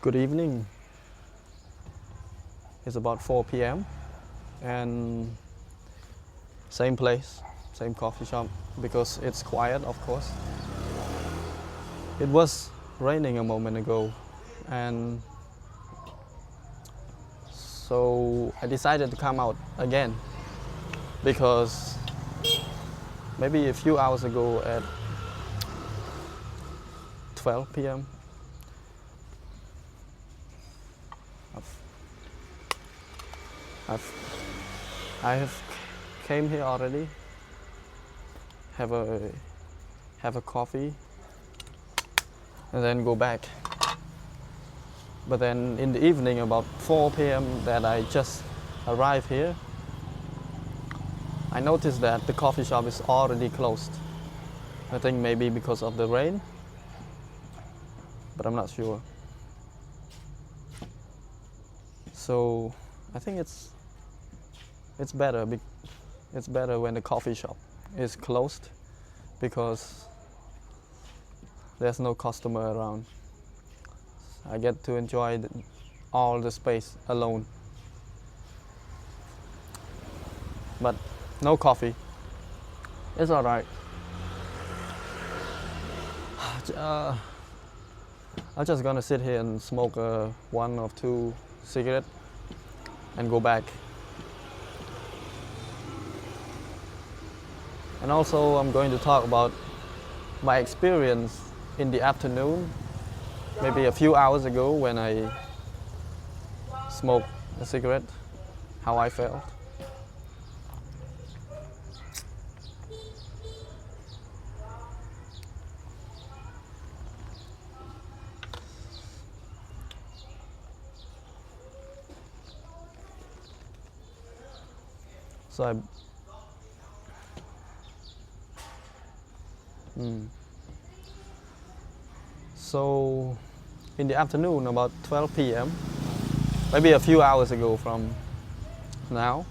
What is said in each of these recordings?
Good evening. It's about 4 p.m. and same place, same coffee shop because it's quiet, of course. It was raining a moment ago, and so I decided to come out again because maybe a few hours ago at 12 p.m. I've, I have came here already, have a have a coffee, and then go back. But then in the evening, about 4 p.m., that I just arrived here, I noticed that the coffee shop is already closed. I think maybe because of the rain, but I'm not sure. So I think it's better. It's better when the coffee shop is closed because there's no customer around. I get to enjoy all the space alone. But no coffee. It's alright. I'm just gonna sit here and smoke one or two cigarettes and go back. And also I'm going to talk about my experience in the afternoon, maybe a few hours ago when I smoked a cigarette, how I felt. So I So in the afternoon, about 12 p.m., maybe a few hours ago from now,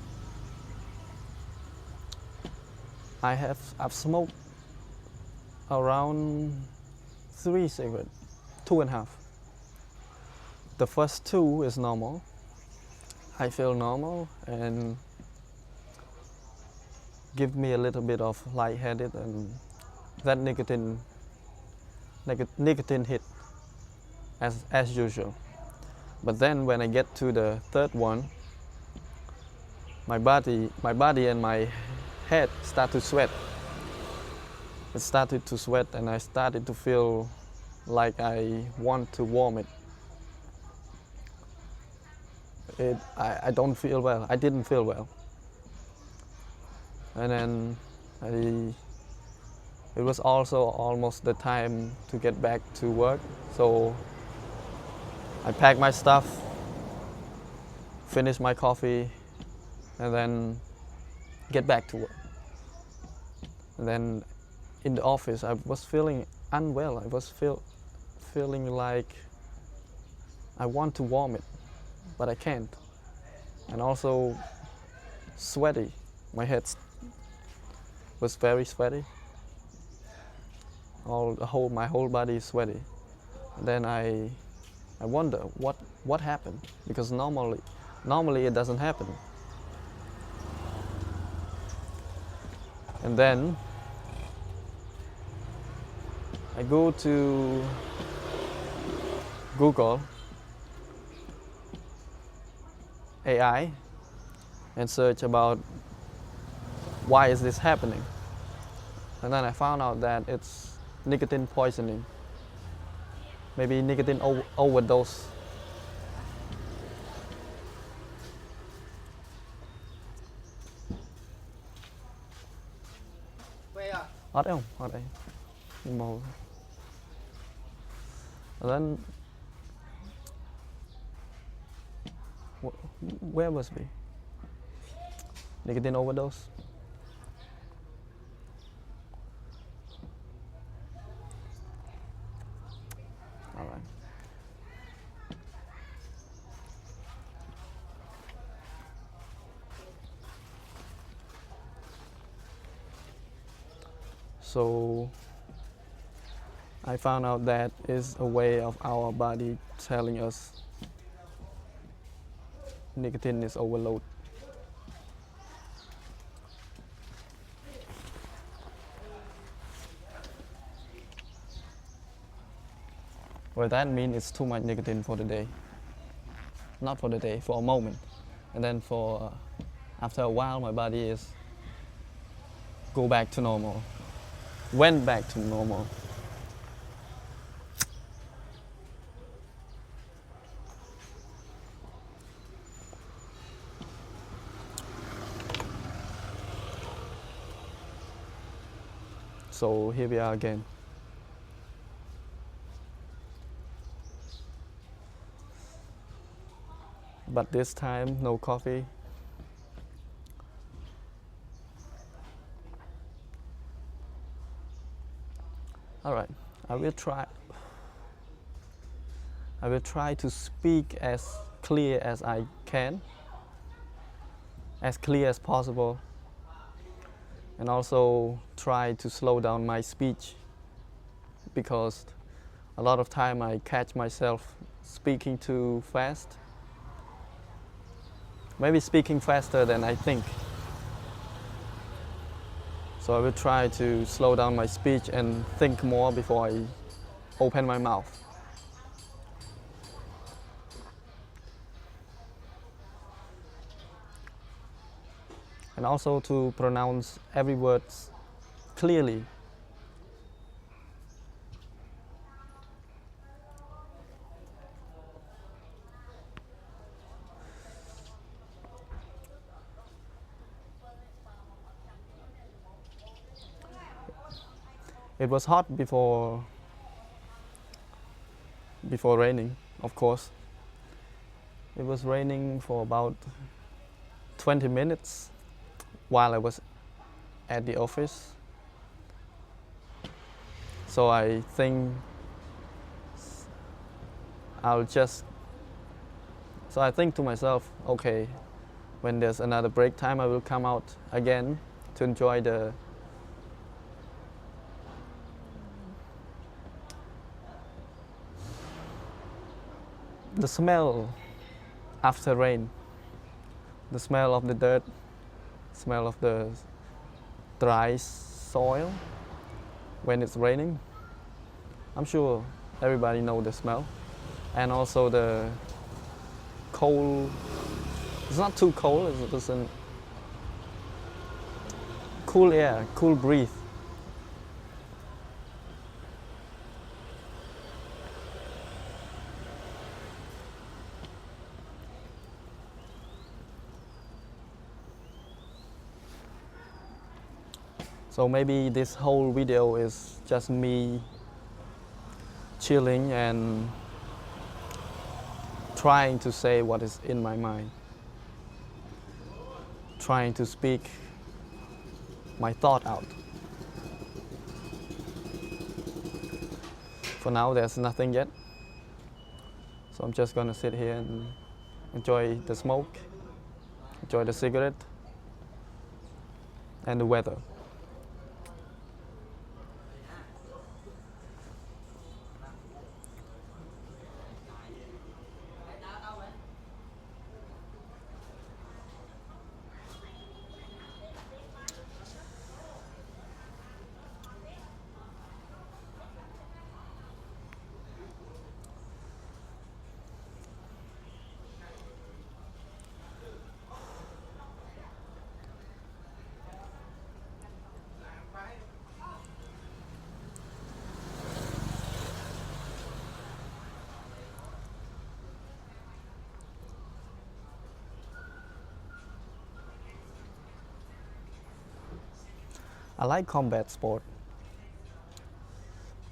I've smoked around 3 cigarettes, 2.5. The first two is normal. I feel normal and give me a little bit of lightheaded, and that nicotine hit as usual. But then when I get to the third one, my body and my head start to sweat. It started to sweat and I started to feel like I want to vomit. I don't feel well. I didn't feel well. And then it was also almost the time to get back to work. So I packed my stuff, finished my coffee, and then get back to work. And then in the office, I was feeling unwell. I was feeling like I want to vomit, but I can't. And also sweaty. My head was very sweaty. My whole body is sweaty. And then I wonder what happened, because normally it doesn't happen. And then I go to Google AI and search about why is this happening. And then I found out that it's nicotine poisoning, maybe nicotine overdose. Ở đây không? Ở đây. Màu. And then where was we? Nicotine overdose. All right. So I found out that is a way of our body telling us nicotine is overload. Well, that means it's too much nicotine for the day. Not for the day, for a moment. And then after a while, my body is go back to normal. Went back to normal. So here we are again. But this time, no coffee. All right, I will try to speak as clear as I can, as clear as possible, and also try to slow down my speech, because a lot of time I catch myself speaking too fast. Maybe speaking faster than I think. So I will try to slow down my speech and think more before I open my mouth. And also to pronounce every word clearly. It was hot before raining, of course. It was raining for about 20 minutes while I was at the office. So I think I think to myself, okay, when there's another break time, I will come out again to enjoy the smell after rain, the smell of the dirt, smell of the dry soil when it's raining. I'm sure everybody knows the smell. And also the cold, it's not too cold, it's just a cool air, cool breeze. So maybe this whole video is just me chilling and trying to say what is in my mind, trying to speak my thought out. For now, there's nothing yet. So I'm just gonna sit here and enjoy the smoke, enjoy the cigarette, and the weather. I like combat sport,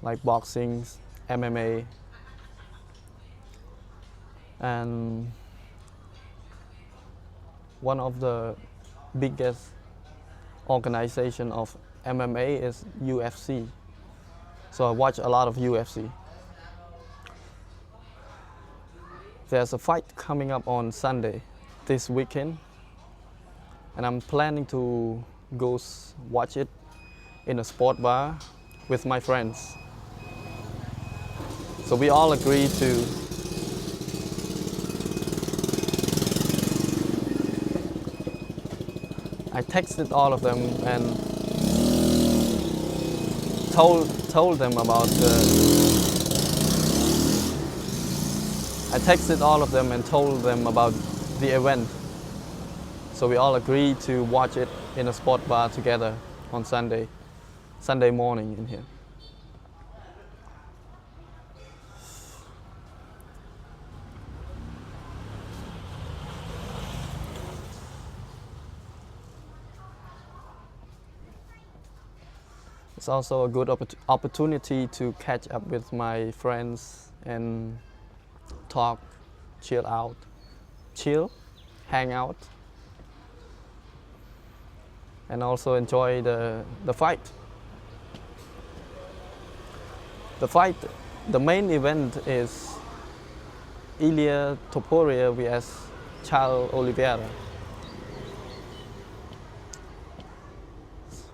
like boxing, MMA, and one of the biggest organization of MMA is UFC. So I watch a lot of UFC. There's a fight coming up on Sunday this weekend, and I'm planning to go watch it in a sport bar with my friends. So we all agreed to I texted all of them and told them about I texted all of them and told them about the event. So we all agreed to watch it in a sport bar together on Sunday morning in here. It's also a good opportunity to catch up with my friends and talk, chill, hang out, and also enjoy the fight. The main event is Ilia Topuria vs Charles Oliveira.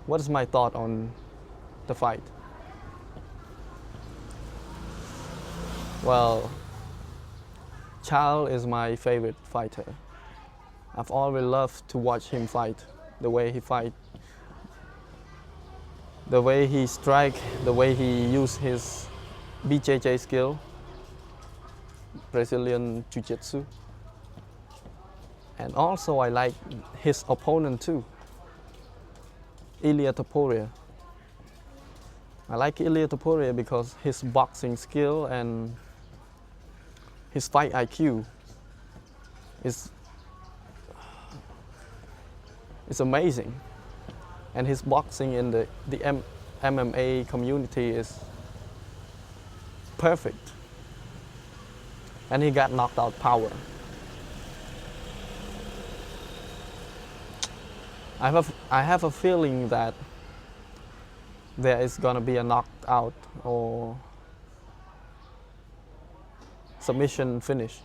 What is my thought on the fight? Well, Charles is my favorite fighter. I've always loved to watch him fight, the way he fight, the way he strike, the way he use his BJJ skill, Brazilian Jiu-Jitsu. And also I like his opponent too, Ilia Topuria. I like Ilia Topuria because his boxing skill and his fight IQ is amazing. And his boxing in the MMA community is perfect. And he got knocked out power. I have a feeling that there is gonna be a knockout or submission finish.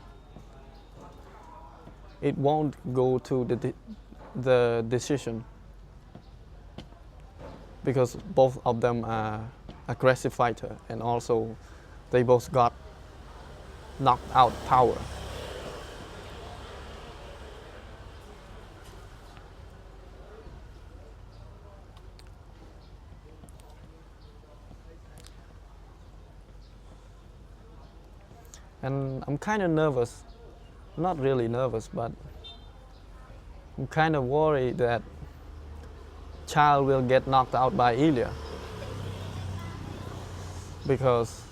It won't go to the decision because both of them are aggressive fighter and also they both got knocked out power. And I'm kind of nervous, not really nervous, but I'm kind of worried that Charles will get knocked out by Ilia because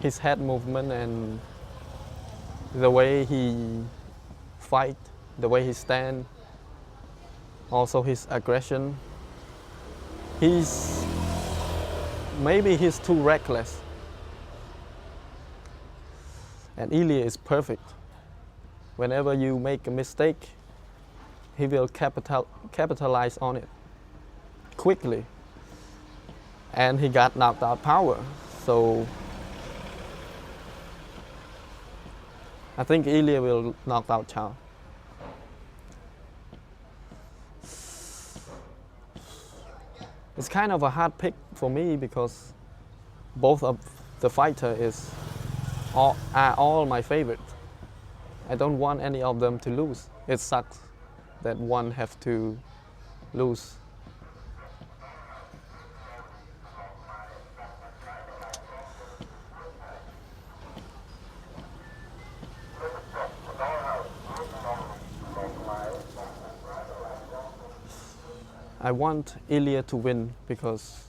his head movement and the way he fight, the way he stand, also his aggression. Maybe he's too reckless. And Ilia is perfect. Whenever you make a mistake, he will capitalize on it quickly. And he got knocked out power. So I think Ilia will knock out Charles. It's kind of a hard pick for me because both of the fighter are all my favorite. I don't want any of them to lose. It sucks that one have to lose. I want Ilia to win because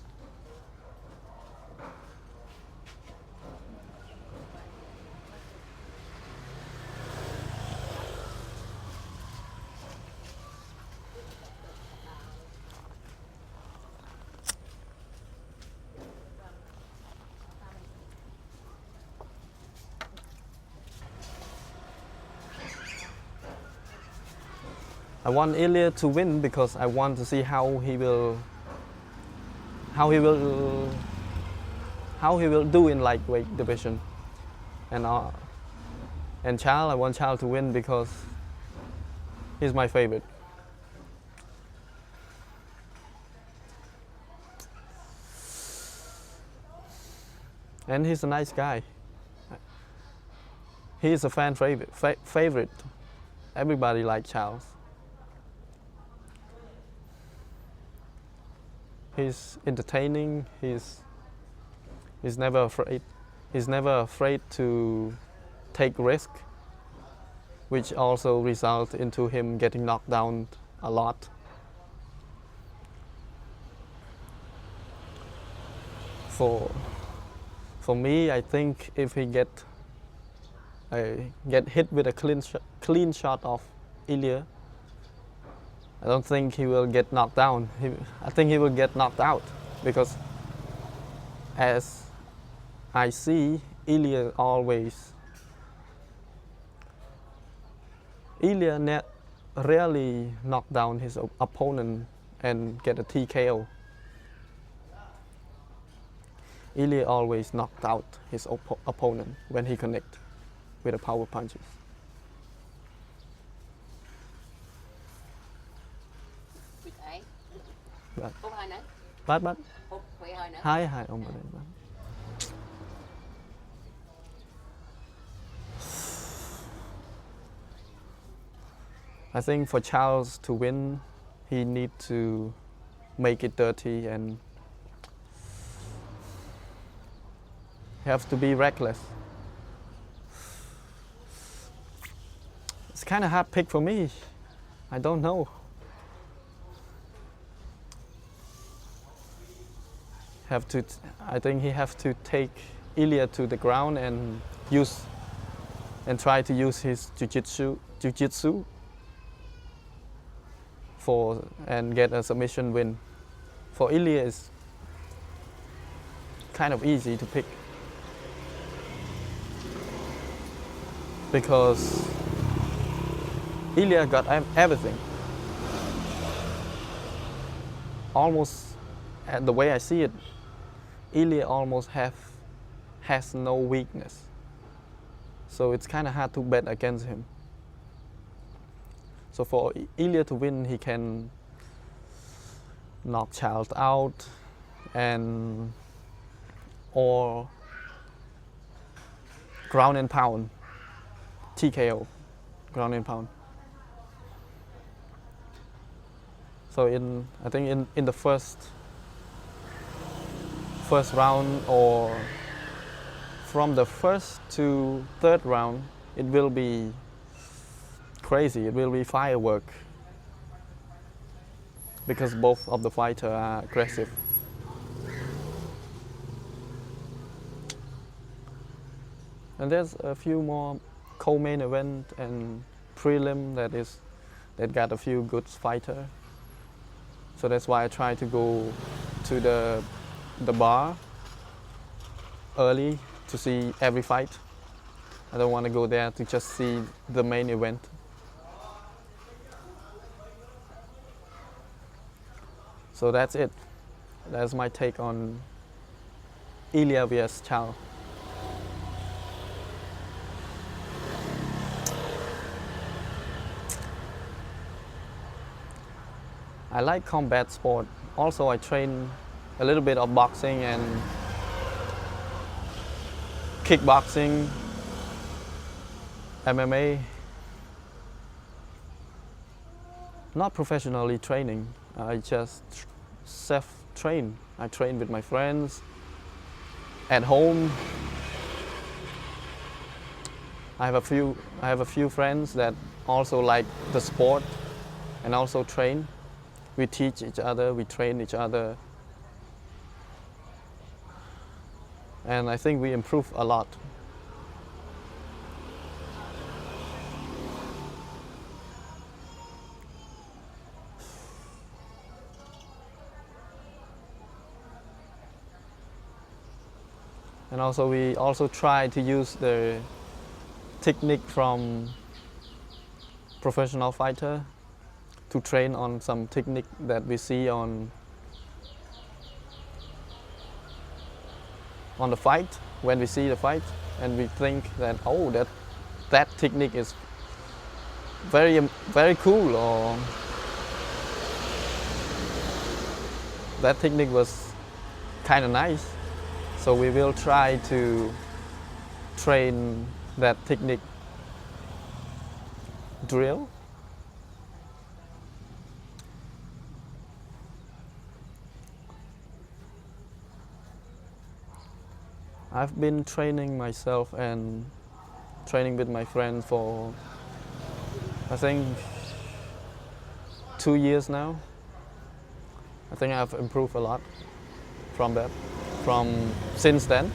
I want Ilia to win because I want to see how he will do in lightweight division. And Charles, I want Charles to win because he's my favorite. and he's a nice guy. He is a fan favorite. Everybody likes Charles. He's entertaining. He's never afraid. He's never afraid to take risk, which also results into him getting knocked down a lot. For me, I think if he get hit with a clean shot of Ilya, I don't think he will get knocked down. I think he will get knocked out, because as I see, Ilya rarely knock down his opponent and get a TKO. Ilya always knocked out his opponent when he connect with the power punches. Bắt hai ông ở đây bắt. I think for Charles to win, he need to make it dirty and have to be reckless. It's kind of hard pick for me. I don't know. I think he have to take Ilya to the ground and try to use his jiu-jitsu and get a submission win. For Ilya, it's kind of easy to pick, because Ilya got everything. Almost, the way I see it, Ilya almost has no weakness. So it's kind of hard to bet against him. So for Ilya to win, he can knock Charles out or ground and pound, TKO, ground and pound. So I think in the first round, or from the first to third round, it will be crazy. It will be firework, because both of the fighters are aggressive. And there's a few more co-main event and prelim that got a few good fighters. So that's why I try to go to the bar early to see every fight. I don't want to go there to just see the main event. So that's it. That's my take on Ilya vs. Charles. I like combat sport. Also, I train a little bit of boxing and kickboxing, MMA. Not professionally training. I just self-train. I train with my friends at home. I have a few friends that also like the sport and also train. We teach each other, we train each other. And I think we improve a lot. And also we also try to use the technique from professional fighter to train on some technique that we see on the fight, when we see the fight, and we think that, oh, that technique is very cool, or that technique was kind of nice. So we will try to train that technique drill. I've been training myself and training with my friends for I think 2 years now. I think I've improved a lot from that, from since then.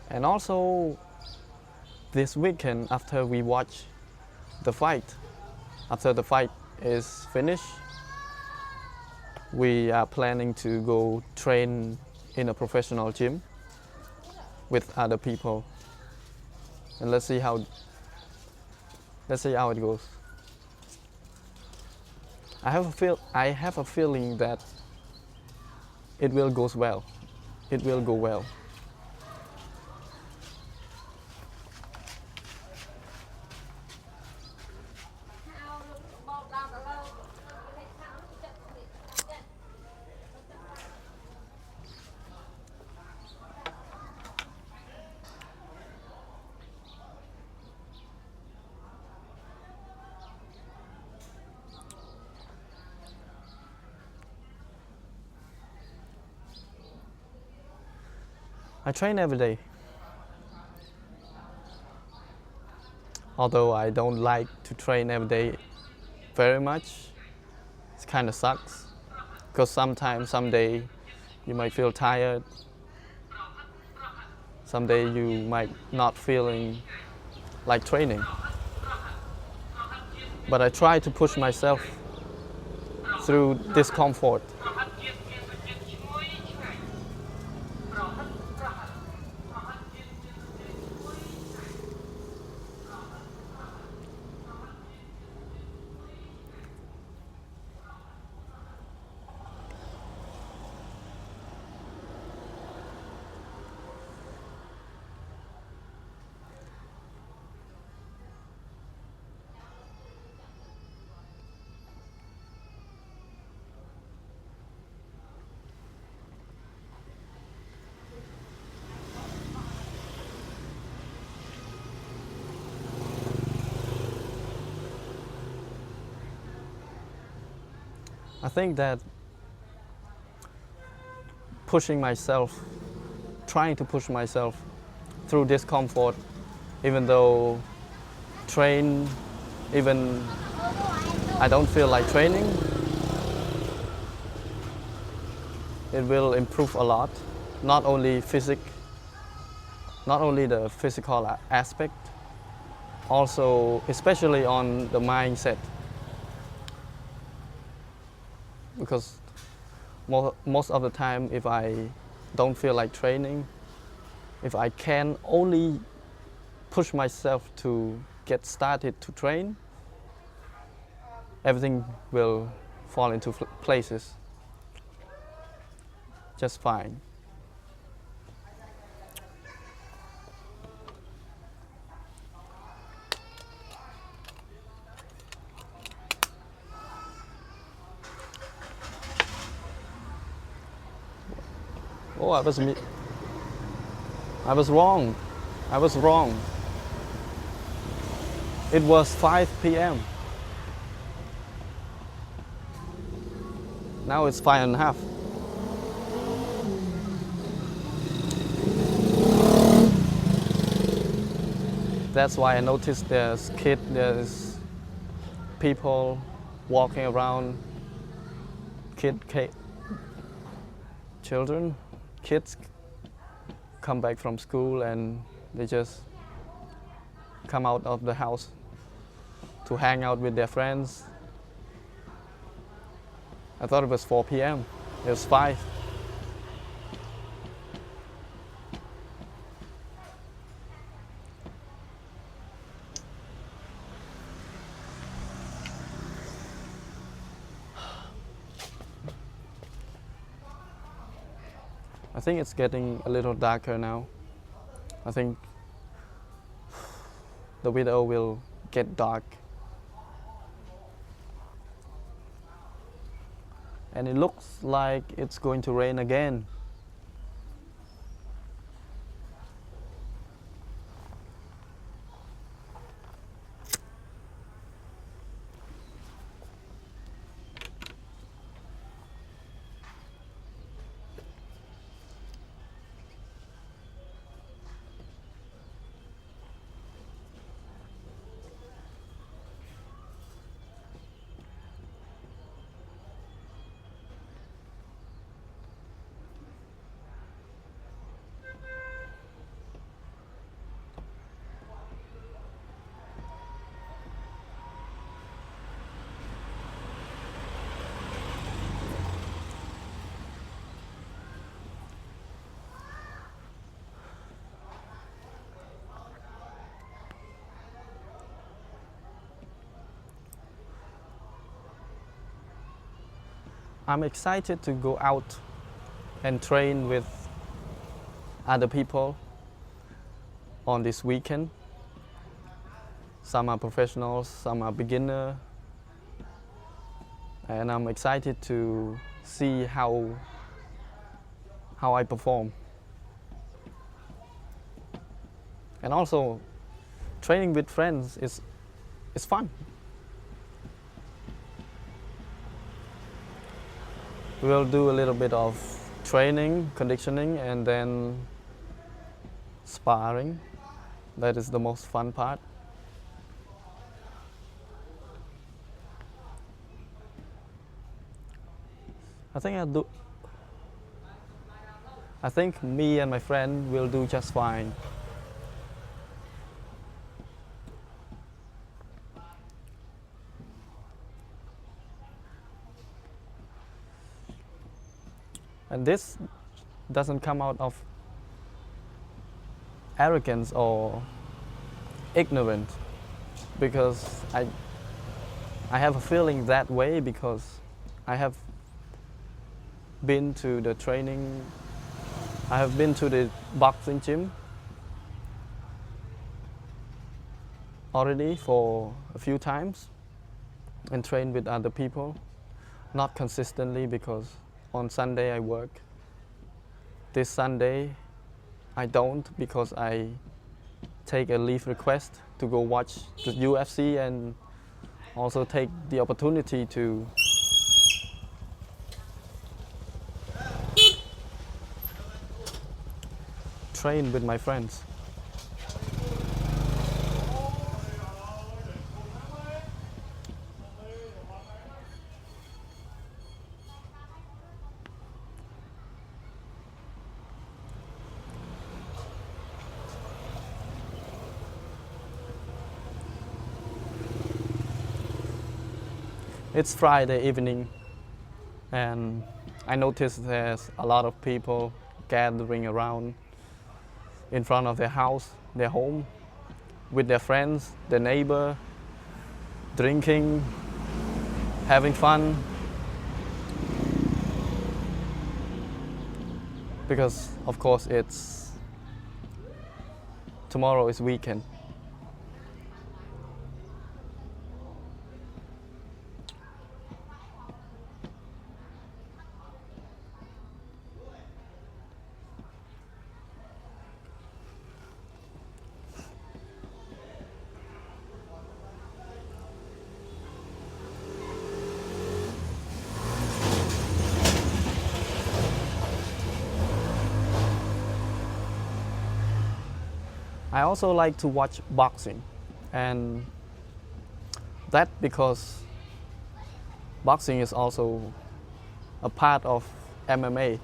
And also this weekend after we watch the fight, after the fight is finished, we are planning to go train in a professional gym with other people. And let's see how it goes. I have a feeling that it will go well. It will go well. I train every day. Although I don't like to train every day very much, it kind of sucks. Because sometimes, someday you might feel tired. Someday you might not feeling like training. But I try to push myself through discomfort. I think that trying to push myself through discomfort, even though even I don't feel like training, it will improve a lot. Not only the physical aspect, also especially on the mindset. Because most of the time, if I don't feel like training, if I can only push myself to get started to train, everything will fall into places just fine. Oh, I was wrong. I was wrong. It was 5 p.m. Now it's 5:30. That's why I noticed there's people walking around, kids come back from school and they just come out of the house to hang out with their friends. I thought it was 4 p.m. It was 5. I think it's getting a little darker now. I think the video will get dark. and it looks like it's going to rain again. I'm excited to go out and train with other people on this weekend. Some are professionals, some are beginner, and I'm excited to see how I perform. And also, training with friends is fun. We'll do a little bit of training, conditioning, and then sparring. That is the most fun part. I think I think me and my friend will do just fine. And this doesn't come out of arrogance or ignorance, because I have a feeling that way because I have been to the training, I have been to the boxing gym already for a few times and trained with other people, not consistently because on Sunday I work. This Sunday I don't because I take a leave request to go watch the UFC and also take the opportunity to train with my friends. It's Friday evening and I noticed there's a lot of people gathering around in front of their house, their home, with their friends, their neighbor, drinking, having fun. Because of course tomorrow is weekend. I also like to watch boxing, and that because boxing is also a part of MMA,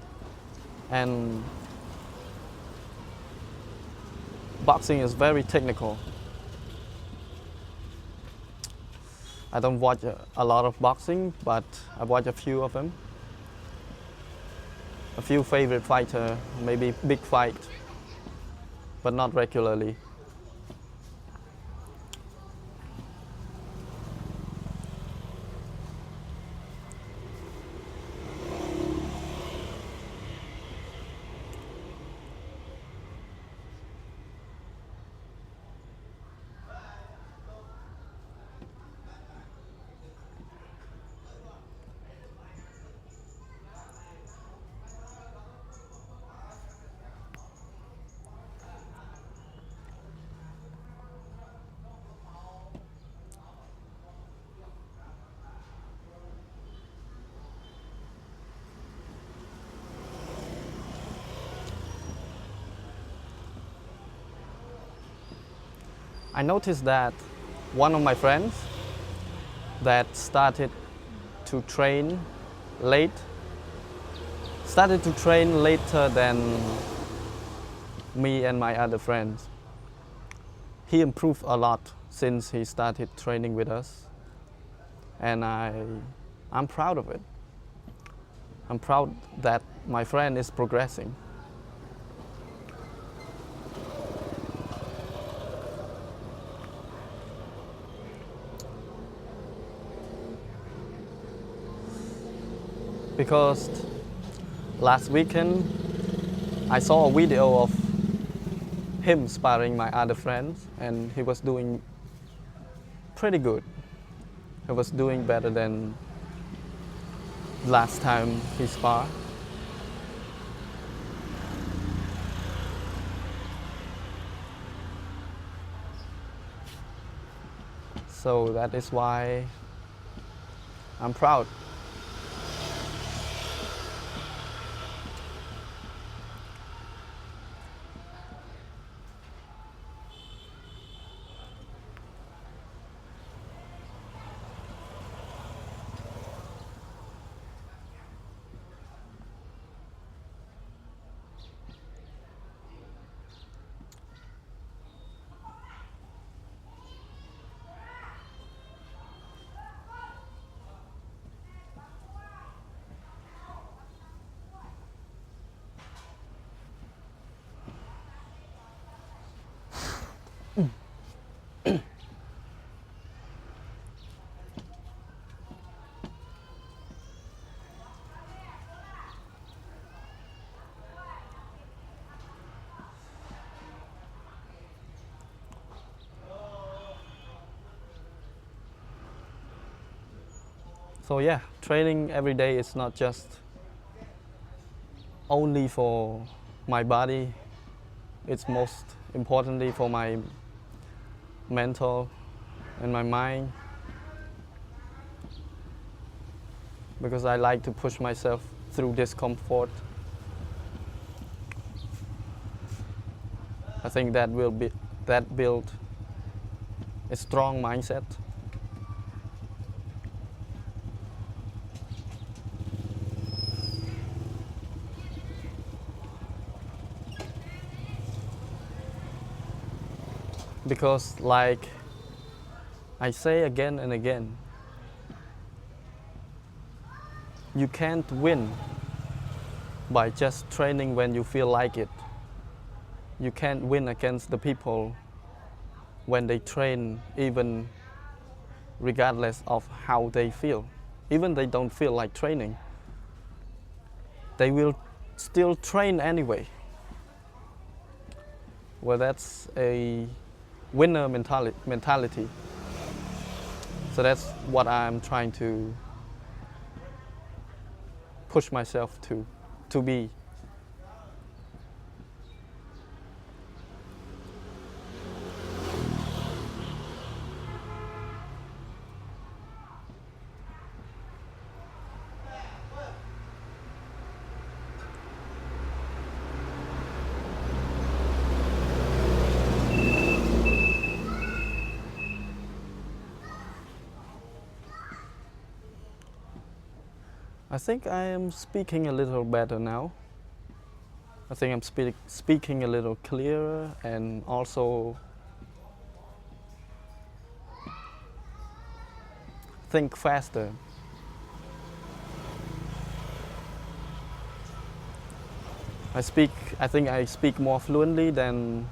and boxing is very technical. I don't watch a lot of boxing, but I watch a few of them. A few favorite fighter, maybe big fight, but not regularly. I noticed that one of my friends that started to train late, started to train later than me and my other friends. He improved a lot since he started training with us, and I'm proud of it. I'm proud that my friend is progressing. Because last weekend I saw a video of him sparring my other friends, and he was doing pretty good. He was doing better than last time he sparred. So that is why I'm proud. So yeah, training every day is not just only for my body, it's most importantly for my mental and my mind, because I like to push myself through discomfort. I think that build a strong mindset. Because like I say again and again, you can't win by just training when you feel like it. You can't win against the people when they train even regardless of how they feel. Even they don't feel like training, they will still train anyway. Well, that's a winner mentality. So that's what I'm trying to push myself to be. I think I am speaking a little better now. I think I'm speaking a little clearer and also think faster. I think I speak more fluently than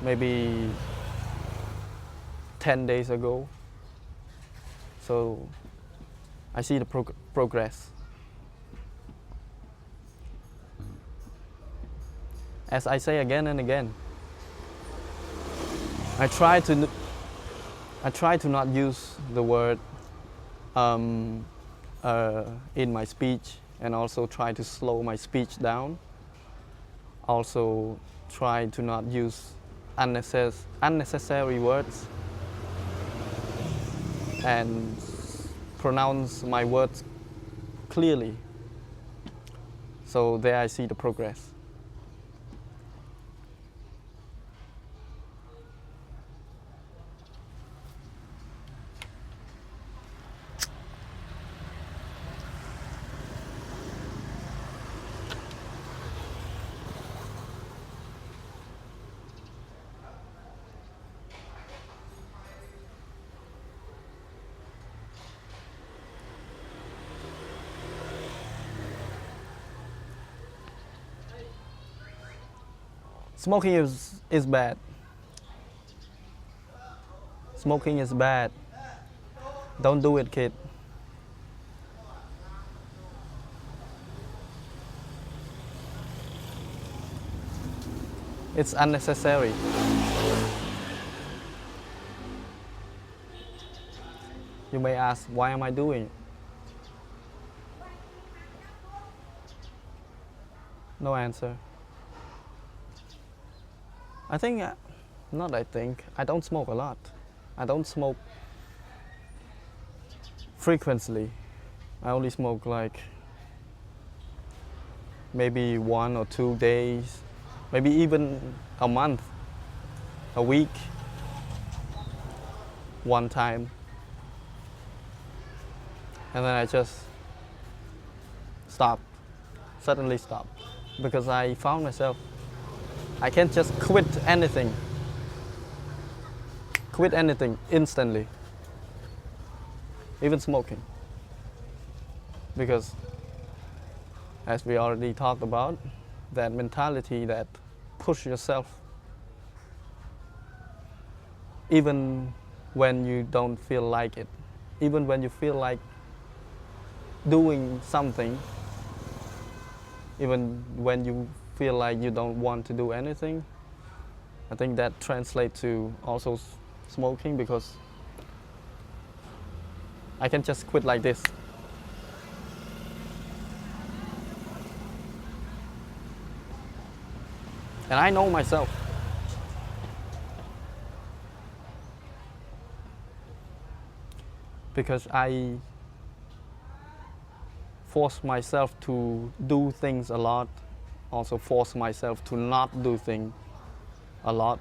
maybe 10 days ago. So I see the progress. As I say again and again, I try to not use the word in my speech, and also try to slow my speech down. Also try to not use unnecessary words and pronounce my words clearly. So there I see the progress. Smoking is bad. Smoking is bad. Don't do it, kid. It's unnecessary. You may ask, why am I doing it? No answer. I think, not I think, I don't smoke a lot. I don't smoke frequently. I only smoke like maybe 1 or 2 days, maybe even a month, a week, one time. And then I just stopped, suddenly stopped, because I found myself, I can't just quit anything instantly, even smoking. Because as we already talked about, that mentality that push yourself even when you don't feel like it, even when you feel like doing something, even when you feel like you don't want to do anything. I think that translates to also smoking, because I can just quit like this. And I know myself. Because I force myself to do things a lot, also force myself to not do things a lot.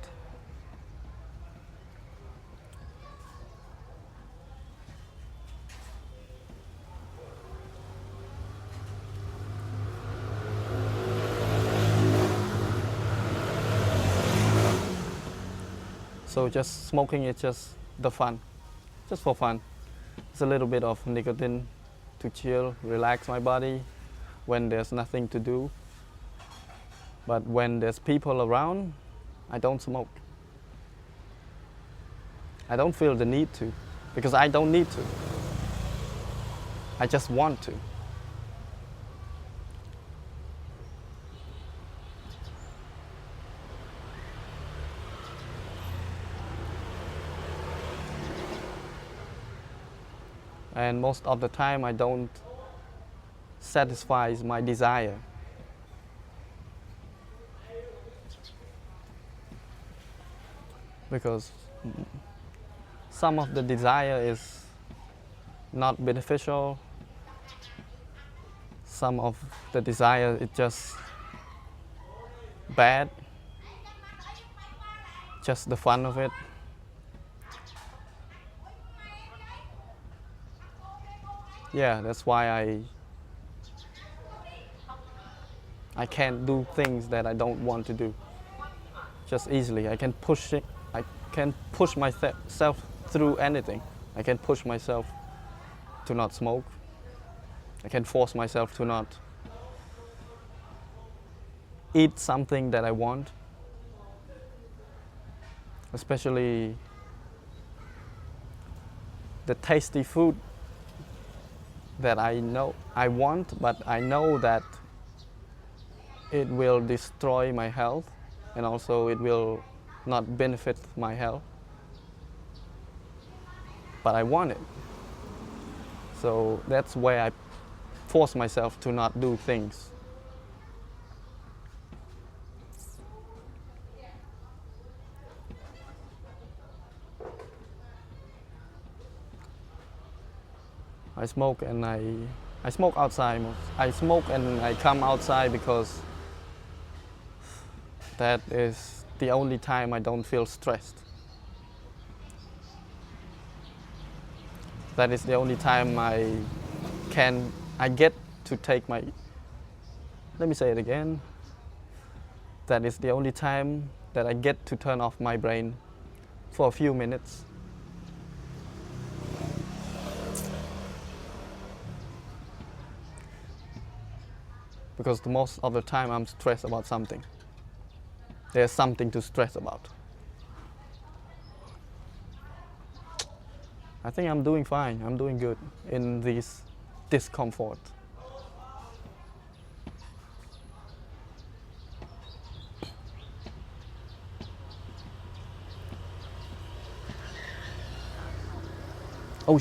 So just smoking is just the fun, just for fun. It's a little bit of nicotine to chill, relax my body when there's nothing to do. But when there's people around, I don't smoke. I don't feel the need to, because I don't need to. I just want to. And most of the time I don't satisfy my desire. Because some of the desire is not beneficial. Some of the desire is just bad. Just the fun of it. Yeah, that's why I can't do things that I don't want to do just easily. I can push it. I can push myself through anything. I can push myself to not smoke. I can force myself to not eat something that I want, especially the tasty food that I know I want, but I know that it will destroy my health, and also it will not benefit my health. But I want it. So that's where I force myself to not do things. I smoke and I smoke outside. I smoke and I come outside because that is the only time I don't feel stressed. That is the only time I get to take my, let me say it again. That is the only time that I get to turn off my brain for a few minutes. Because the most of the time I'm stressed about something. there's something to stress about. I think I'm doing fine. I'm doing good in this discomfort. Oh,